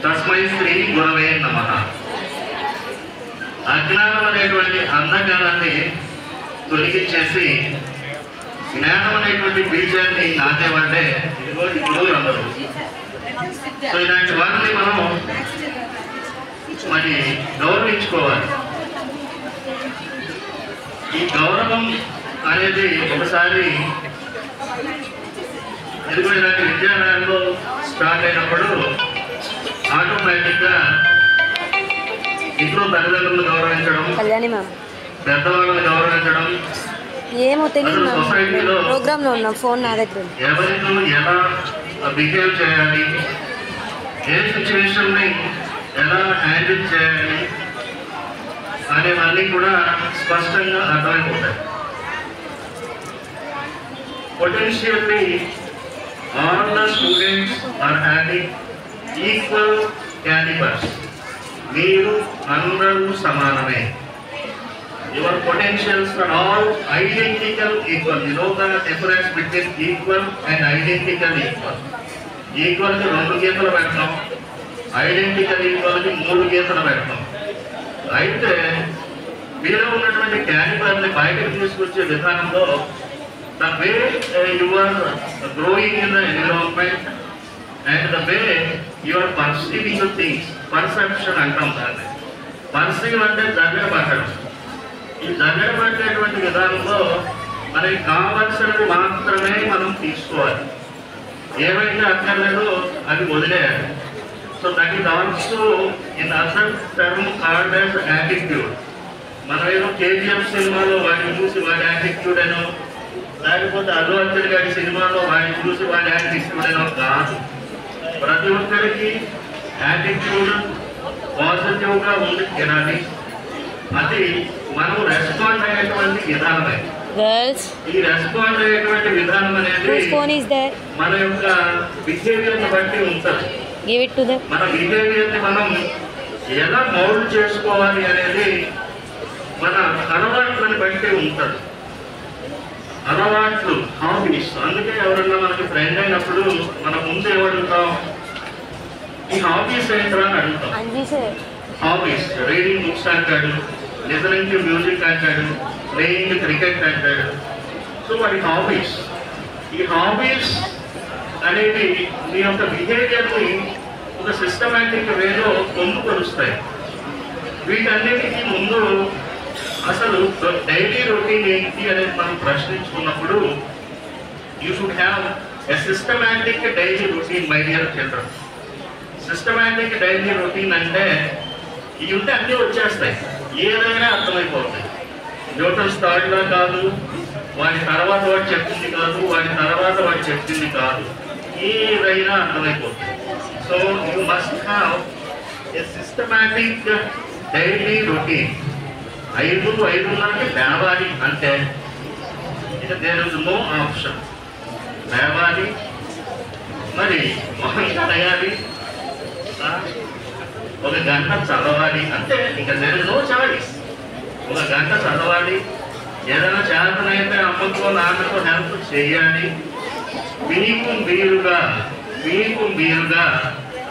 తస్మై శ్రీ గురవే నమః. అజ్ఞానం అనేటువంటి అంధకారాన్ని తొలగించేసి జ్ఞానం అనేటువంటి బీజాన్ని నాటేవంటే ఇదిగో గురువులు అందరూ. సో ఇలాంటి వాటిని మనం మరి గౌరవించుకోవాలి. ఈ గౌరవం అనేది ఒకసారి ఇదిగో ఇలాంటి విద్యాలయాల్లో స్టార్ట్ అయినప్పుడు ఆటోమేటిక్గా ఇంట్లో తల్లిదండ్రులను గౌరవించడం, పెద్దవాళ్ళని గౌరవించడం, ఏమో తెలియదు సొసైటీలో ప్రోగ్రామ్ లో ఉన్న ఫోన్ నా దగ్గర ఎవరితో ఎలా బిహేవ్ చేయాలి, ఏ సిచ్యువేషన్ని ఎలా హ్యాండిల్ చేయాలి అనేవన్నీ కూడా స్పష్టంగా అర్థమైపోతాయి. Potentially all the students are having equal calibers. మీరు అందరూ సమానమే. Your potentials are all identical equal. You know the difference between equal and identical equal. Equal కి 2 గీతలు పెడతాం, ఐడెంటికల్ ఈక్వల్ కి 3 గీతలు పెడతాం. అయితే మీలో ఉన్నటువంటి క్యాలిబర్ని బయటకు తీసుకొచ్చే విధానంలో the way you are growing in the environment and the way you are perceiving the things, perception అంటాం దాన్ని. పర్సీవ్ అంటే జగడబట్టడం. ఈ జగడబట్టేటువంటి విధానంలో మనకి కావాల్సినవి మాత్రమే మనం తీసుకోవాలి, ఏవైతే అక్కర్లేదో అది వదిలేయాలి. So that is also in other term called as attitude. మనం ఏదో కేజీఎఫ్ సినిమాలో వాడిని చూసి వాడి యాటిట్యూడ్ అనో, లేకపోతే అల్లు అర్జున్ గారి సినిమాలో వాడిని చూసి వాడి యాటిట్యూడ్ అనో కాదు. ప్రతి ఒక్కరికి యాటిట్యూడ్ పాజిటివ్గా ఉంది తినాలి. అది మనం రెస్పాండ్ అయ్యేటువంటి విధానమే. ఈ రెస్పాండ్ అయ్యేటువంటి విధానం అనేది మన యొక్క బిహేవియర్ని బట్టి ఉంటుంది. మన బిహేవియర్ని మనం ఎలా మౌల్డ్ చేసుకోవాలి అనేది మన అలవాట్లను బట్టి ఉంటుంది. అలవాట్లు, హాబీస్. అందుకే ఎవరన్నా మనకి ఫ్రెండ్ అయినప్పుడు మన ముందు ఏమడుగుతాం, ఈ హాబీస్ ఏంట్రా అని అడుగుతాం. హాబీస్ రీడింగ్ బుక్స్ అంటాడు, లిసనింగ్ టు మ్యూజిక్ అంటాడు, ప్లేయింగ్ క్రికెట్ అంటాడు. సో వాటి హాబీస్. ఈ హాబీస్ అనేవి మీ యొక్క బిహేవియర్ని ఒక సిస్టమాటిక్ వేలో పొందుపరుస్తాయి. వీటన్నిటికీ ముందు అసలు డైలీ రొటీన్ ఏంటి అనేది మనం ప్రశ్నించుకున్నప్పుడు you should have a systematic daily routine. My dear children, systematic daily routine అంటే ఇవి ఉంటే అన్నీ వచ్చేస్తాయి, ఏదైనా అర్థమైపోతాయి. న్యూటన్స్ థర్డ్లా కాదు, వాడి తర్వాత వాడు చెప్పింది కాదు, వాడి తర్వాత వాడు చెప్పింది కాదు, ఏదైనా అర్థమైపోతుంది. So you must have a systematic daily routine. 5:30కి లేవాలి అంటే ఇక దేర్ ఇస్ నో ఆప్షన్. లేవాలి, మరి మొహం కడగాలి, 1 గంట చదవాలి, అంటే ఇంకా దేర్ ఇస్ నో చాయిస్. 1 గంట చదవాలి, ఏదైనా చేతనైతే అమ్మకో నాన్నకో హెల్ప్ చేయాలి. మీకు మీరుగా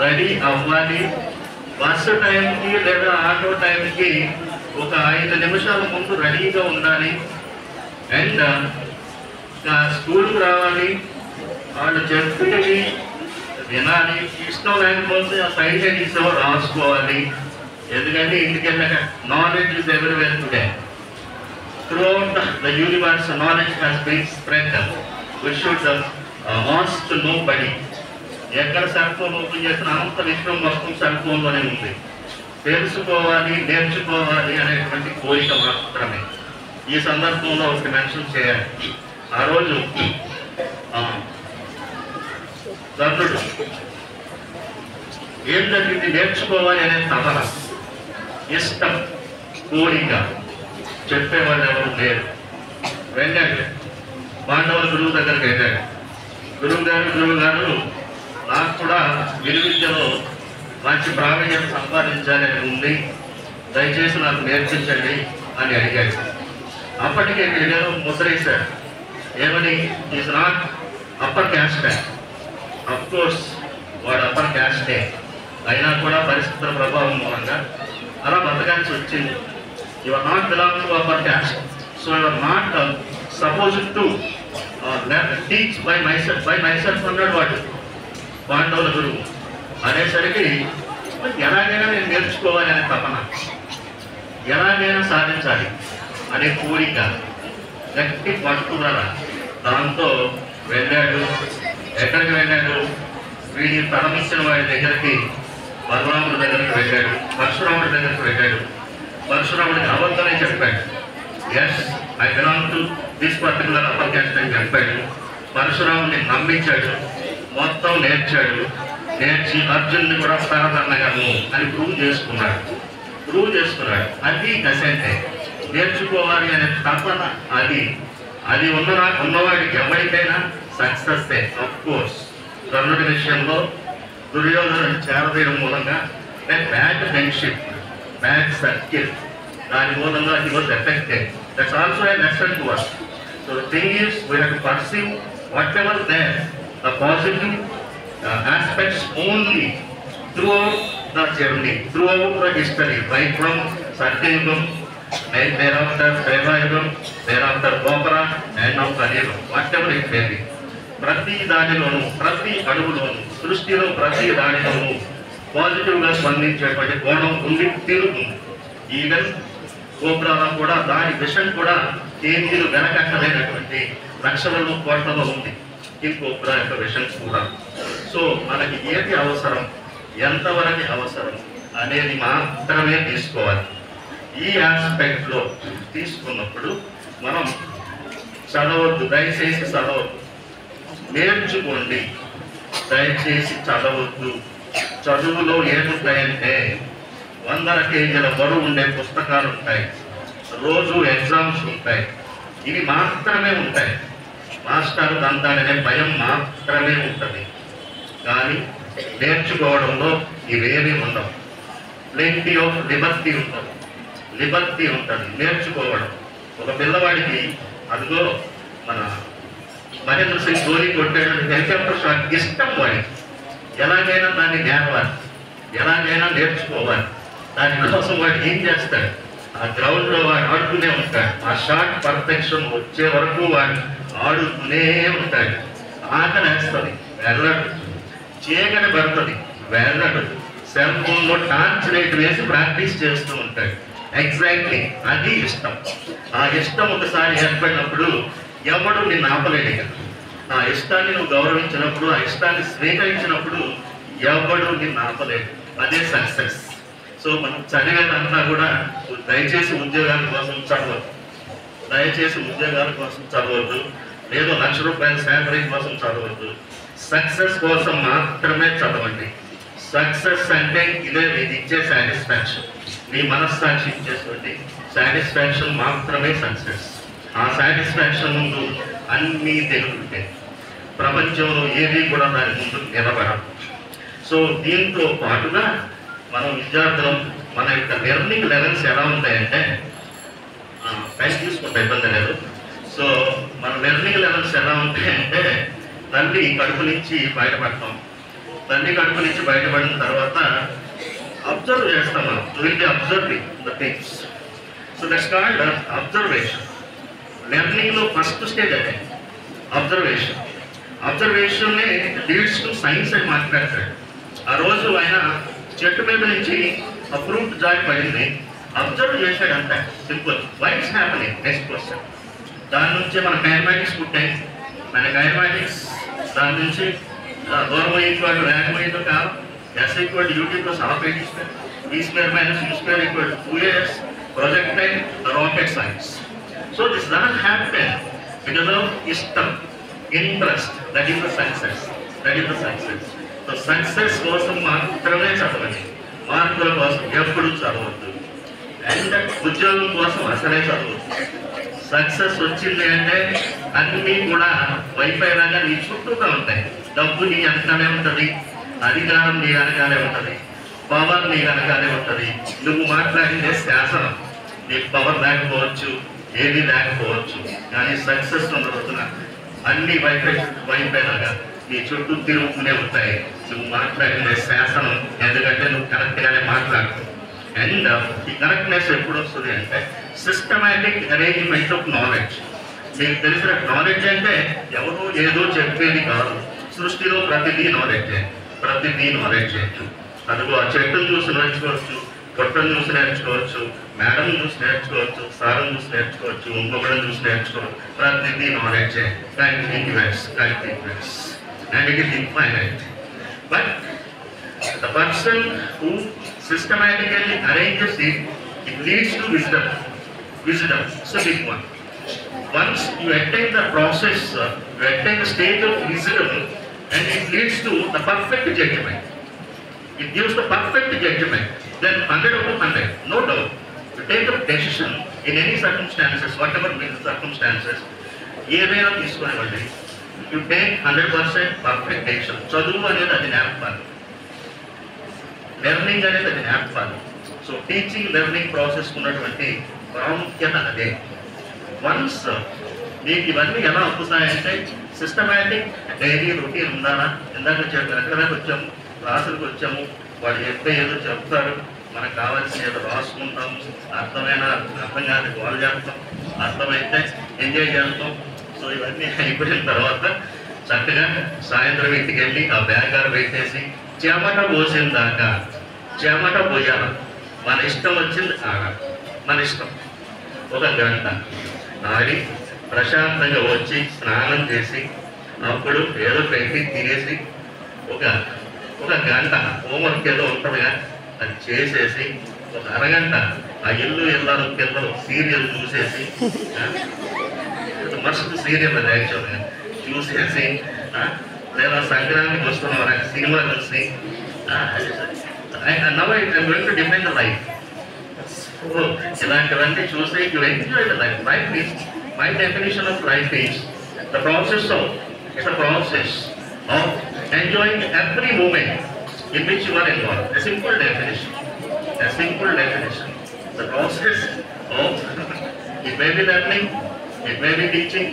రెడీ అవ్వాలి. బస్సు టైంకి లేదా ఆటో టైంకి ఒక 5 నిమిషాల ముందు రెడీగా ఉండాలి. అండ్ స్కూల్కి రావాలి, వాళ్ళు చెప్పేవి వినాలి. ఇష్టం లేకపోతే ఆ సైడ్ హెడ్స్ రాసుకోవాలి. ఎందుకంటే ఇంటికి వెళ్ళాక knowledge is everywhere today. Throughout the universe knowledge has been spread. We should wants to know body. ఎక్కడ సెల్ ఫోన్ ఓపెన్ చేసిన అంత విషయం మొత్తం సెల్ ఫోన్లోనే ఉంది. తెలుసుకోవాలి, నేర్చుకోవాలి అనేటువంటి కోరిక మాత్రమే. ఈ సందర్భంలో ఒకటి మెన్షన్ చేయాలి. ఆ రోజు కర్ణుడు ఏం జరిగింది, నేర్చుకోవాలి అనే తపన, ఇష్టం, కోరిక చెప్పేవాళ్ళు ఎవరు లేరు. వెళ్ళాడు, పాండవుల గురువు దగ్గరికి వెళ్ళాడు. గురువు గారు నాకు కూడా విలువిద్యలో మంచి ప్రావీణ్యం సంపాదించాలి అని ఉంది, దయచేసి నాకు నేర్పించండి అని అడిగాడు. అప్పటికే వీళ్ళు ముద్రేశాడు. ఏమని, is not upper caste. Of course వాడు అప్పర్ క్యాస్టే, అయినా కూడా పరిస్థితుల ప్రభావం మూలంగా అలా బతకాల్సి వచ్చింది. You are not belong to our caste, so you are not supposed to teach by myself అన్నాడు వాడు పాండవుల గురువు. అనేసరికి ఎలాగైనా నేను నేర్చుకోవాలి అనే తపన, ఎలాగైనా సాధించాలి అనే కోరిక, గట్టి పట్టుదల, దాంతో వెళ్ళాడు. ఎక్కడికి వెళ్ళాడు? వీడిని తరమించిన వాడి దగ్గరికి, బలరాముడి దగ్గరికి వెళ్ళాడు, పరశురాముడి దగ్గరికి వెళ్ళాడు. పరశురాముడికి అబద్ధమే చెప్పాడు. Yes, I belong to this particular upper caste అని చెప్పాడు. పరశురాముడిని నమ్మించాడు, మొత్తం నేర్చాడు. నేర్చి అర్జునుడిని కూడా సరదన్నగాను అని ప్రూవ్ చేసుకున్నాడు. అది కసంటే నేర్చుకోవాలి అనే తపన, అది ఉన్నవాడికి ఎవరికైనా సక్సెస్. ఆఫ్ కోర్స్ కర్ణుడి విషయంలో దుర్యోధను చేరవేయడం మూలంగా బ్యాడ్ ఫ్రెండ్షిప్, బ్యాడ్ సర్కిల్, దాని మూలంగా he was affected. That's also a lesson to us. So the thing is, we have to perceive whatever there, the positive aspects only throughout the journey, throughout the history, right from Satyayugam, and thereafter Trevayugam, thereafter Gopara, and now Kaliyugam, whatever it may be. ప్రతి దానిలోనూ, ప్రతి అడుగులోనూ, సృష్టిలో ప్రతి దానిలోనూ పాజిటివ్గా స్పందించేటువంటి కోణం ఉంది, తీరుతుంది. Even కోబ్రాలో కూడా దాని విషయం కూడా కేంద్రీలు వెనకట్టలేనటువంటి లక్షలలో కోట్లలో ఉంది ఈ కోబ్రా యొక్క విషయం కూడా. సో మనకి ఏది అవసరం, ఎంతవరకు అవసరం అనేది మాత్రమే తీసుకోవాలి. ఈ ఆస్పెక్ట్లో తీసుకున్నప్పుడు మనం చదవద్దు, దయచేసి చదవద్దు. నేర్చుకోండి, దయచేసి చదవద్దు. చదువులో ఏముంటాయంటే 100 కేజీల బరువు ఉండే పుస్తకాలు ఉంటాయి, రోజు ఎగ్జామ్స్ ఉంటాయి, ఇవి మాత్రమే ఉంటాయి. మాస్టర్ దంతాలనే భయం మాత్రమే ఉంటుంది. కానీ నేర్చుకోవడంలో ఇవేమీ ఉండవు. ప్లెంటీ ఆఫ్ లిబర్టీ ఉంటుంది నేర్చుకోవడం. ఒక పిల్లవాడికి అదిగో మన మహేంద్ర సింగ్ ధోని కొట్టాడు హెలికాప్టర్ షాట్ ఇష్టం. వాడికి ఎలాగైనా దాన్ని నేర్వాలి, ఎలాగైనా నేర్చుకోవాలి. దానికోసం వాడు ఏం చేస్తాడు? ఆ గ్రౌండ్లో వాడు ఆడుతూనే ఉంటాడు. ఆ షాట్ పర్ఫెక్షన్ వచ్చే వరకు వాడు ఆడుతూనే ఉంటాడు. ఆకలి వేస్తుంది, వెళ్ళడు. చీకటి పడుతుంది, వెళ్ళడు. సెల్ ఫోన్లో టార్చ్ లైట్ వేసి ప్రాక్టీస్ చేస్తూ ఉంటాడు. ఎగ్జాక్ట్లీ అది ఇష్టం. ఆ ఇష్టం ఒకసారి ఏర్పడినప్పుడు ఎవడు నిన్ను ఆపలేడు. ఆ ఇష్టాన్ని నువ్వు గౌరవించినప్పుడు, ఆ ఇష్టాన్ని స్వీకరించినప్పుడు ఎవడు నిన్ను ఆపలేడు. అదే సక్సెస్. సో మనం చదివేదంతా కూడా దయచేసి ఉద్యోగాల కోసం చదవద్దు, లేదు ₹1,00,000 శాలరీ కోసం చదవద్దు. సక్సెస్ కోసం మాత్రమే చదవండి. సక్సెస్ అంటే ఇదే ఇది ఇచ్చే సాటిస్ఫాక్షన్, నీ మనస్సాక్షి ఇచ్చేటువంటి సాటిస్ఫాక్షన్ మాత్రమే సక్సెస్. ఆ సాటిస్ఫాక్షన్ ముందు అన్నీ తెలుగుంటే ప్రపంచంలో ఏది కూడా దాని ముందు నిలబడదు. సో దీంతో పాటుగా మనం విద్యార్థులం మన యొక్క లెర్నింగ్ లెవెల్స్ ఎలా ఉంటాయంటే, టైం తీసుకుంటే ఇబ్బంది లేదు. సో మన లెర్నింగ్ లెవెల్స్ ఎలా ఉంటాయంటే, తల్లి కడుపు నుంచి బయటపడతాం. తల్లి కడుపు నుంచి బయటపడిన తర్వాత అబ్జర్వ్ చేస్తాం మనం. Will be observing the things. So that's called observation. లెర్నింగ్లో ఫస్ట్ స్టేజ్ అదే అబ్జర్వేషన్. అబ్జర్వేషన్నే లీడ్స్ టు సైన్స్ అని మాట్లాడతాడు. ఆ రోజు ఆయన చెట్టు మీద నుంచి ఆ ఫ్రూట్ జారి పడింది, అబ్జర్వ్ చేశాడు అంతే, simple. Whites happening. Next question. దాని నుంచి మన కైనమాటిక్స్ పుట్టాయి. మన కైనమాటిక్స్ దాని నుంచి దూరం ఈక్వల్ వేగం కాదు, s equal u t plus half v² minus u² equal to 2as projectile rocket science. So this doesn't happen because of ishtam, interest. That is the success. So success కోసం మాత్రమే చదవండి, మార్కుల కోసం ఎప్పుడు చదవద్దు. అండ్ ఉద్యోగం కోసం అసలే చదవద్దు. సక్సెస్ వచ్చింది అంటే అన్నీ కూడా వైఫై లాగా నీ చుట్టూగా ఉంటాయి. డబ్బు నీ వెనకాలే ఉంటుంది, అధికారం నీ వెనకాలే ఉంటుంది, పవర్ నీ వెనకాలే ఉంటుంది. నువ్వు మాట్లాడిందే శాసనం. నీకు పవర్ లేకపోవచ్చు, ఏది లేకపోవచ్చు, కానీ సక్సెస్ ఉన్న రోజున అన్ని వైఫై లాగా నీ చుట్టూ తిరుగుతూనే ఉంటాయి. నువ్వు మాట్లాడిన శాసనం, ఎందుకంటే నువ్వు కరెక్ట్గానే మాట్లాడుతావు. అండ్ ఈ కరెక్ట్నెస్ ఎప్పుడు వస్తుంది అంటే సిస్టమాటిక్ అరేంజ్మెంట్ ఆఫ్ నాలెడ్జ్. మీకు తెలిసిన నాలెడ్జ్ అంటే ఎవరో ఏదో చెప్పేది కాదు. సృష్టిలో ప్రతిదీ నాలెడ్జే, ప్రతిదీ నాలెడ్జే. అదిగో ఆ చెట్టును చూసి నేర్చుకోవచ్చు, పొట్టను చూసి నేర్చుకోవచ్చు, మేడం చూసి నేర్చుకోవచ్చు, సారం చూసి నేర్చుకోవచ్చు, ఇంకొకడం చూసి నేర్చుకోవచ్చు. ప్రతిదీ నాలెడ్జే. Continuous and it is infinite. But the person who systematically arranges it, it leads to wisdom. Wisdom is a big one. Once you attain the process, you attain the stage of wisdom, and it leads to the perfect judgment. It gives the perfect judgment. Then 100 over 100, no doubt. You take a decision in any circumstances, whatever means circumstances, ఏదైనా తీసుకోనివ్వండి, you take 100% perfect decision. చదువు అనేది అది నేర్పాలి, learning అనేది అది నేర్పాలి. So teaching learning process ఉన్నటువంటి ప్రాముఖ్యత అదే. వన్స్ మీకు ఇవన్నీ ఎలా అవుతాయంటే సిస్టమాటిక్ డైలీ రొటీన్ ఉండాలా. ఇందాక ఎక్కడికి వచ్చాము, క్లాసులకు వచ్చాము, వాడు చెప్పే ఏదో చెప్తారు, మనకు కావాల్సిన ఏదో రాసుకుంటాము, అర్థం కాదు గోల్ చేస్తాం, అర్థమైతే ఎంజాయ్ చేస్తాం. సో ఇవన్నీ అయిపోయిన తర్వాత చక్కగా సాయంత్రం ఇంటికి వెళ్ళి ఆ బ్యాగ్ పెట్టేసి చెమట పోసిన దాకా చెమట పోయాలి. మన ఇష్టం వచ్చింది ఆడాలి, మన ఇష్టం. ఒక గంట ఆడి ప్రశాంతంగా వచ్చి స్నానం చేసి అప్పుడు ఏదో పెట్టి తినేసి ఒక గంట హోంవర్క్ ఏదో ఉంటుందిగా అది చేసేసి ఒక అరగంట ఆ ఇల్లాలు పిల్లలు సీరియల్ చూసేసి, మస్తు సీరియల్ అది యాక్చువల్గా చూసేసి, లేదా సంక్రాంతికి వస్తున్న సినిమా చూసి, now I am going to define the life. ఇలాంటివన్నీ చూసి you enjoy the life. Life is, my definition of life is the process of enjoying every moment in which you are involved. A simple definition. The process of, it may be learning, it may be teaching,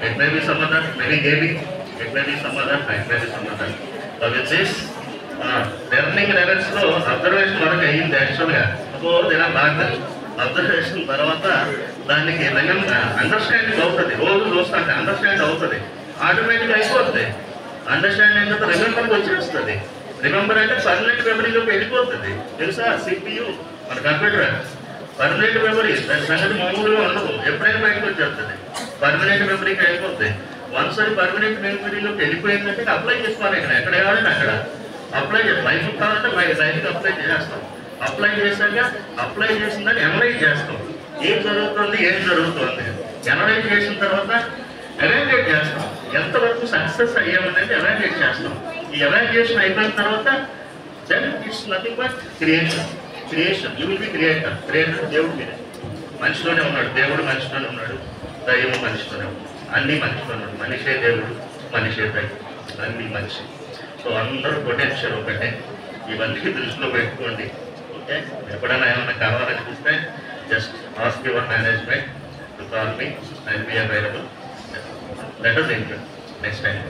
it may be some other, maybe gaming, it may be some other, it may be some other. So with this learning లెవెల్స్లో observation వరకు అయ్యింది యాక్చువల్గా. ఇలా బాగా observation తర్వాత దానికి understanding అవుతుంది. రోజు చూస్తాంటే అండర్స్టాండ్ అవుతుంది, ఆటోమేటిక్గా అయిపోతుంది. అండర్స్టాండ్ అయిన తర్వాత రిమెంబర్కి వచ్చేస్తుంది. రిమెంబర్ అంటే పర్మనెంట్ మెమరీలోకి వెళ్ళిపోతుంది. తెలుసా, CPU మన కంప్యూటర్ పర్మనెంట్ మెమరీ, దాని సంగతి మామూలుగా ఉండదు, ఎప్పుడైనా బయటకు వచ్చేస్తుంది. పర్మనెంట్ మెమరీకి వెళ్ళిపోతుంది. వన్స్ అది పర్మనెంట్ మెమరీలోకి వెళ్ళిపోయిందంటే అప్లై చేసుకోవాలి. ఎక్కడ కావాలంటే అక్కడ అప్లై చేస్తాం. లైఫ్ కావాలంటే లైఫ్కి అప్లై చేస్తాం. అప్లై చేశాక అప్లై చేసిందని ఎనలైజ్ చేస్తాం. ఏం జరుగుతుంది ఎనలైజ్ చేసిన తర్వాత ఎవాల్యుయేట్ చేస్తాం. ఎంతవరకు సక్సెస్ అయ్యామనేది ఎవాల్యుయేట్ చేస్తాం. ఈ ఎవాల్యుయేషన్ అయిపోయిన తర్వాత then it's nothing but creation. You will be creator. దేవుడు మీరే, మనిషిలోనే ఉన్నాడు. దేవుడు మనిషిలోనే ఉన్నాడు, దైవం మనిషిలోనే ఉన్నాడు, అన్నీ మనిషిలోనే ఉన్నాడు. మనిషే దేవుడు, మనిషే దైవం, అన్నీ మనిషి. సో అందరూ పొటెన్షియల్ ఒకటే. ఇవన్నీ దృష్టిలో పెట్టుకోండి. ఓకే, ఎప్పుడైనా ఏమైనా కావాలనిపిస్తే just ask your management to call me, I will be available. Let us enjoy next time.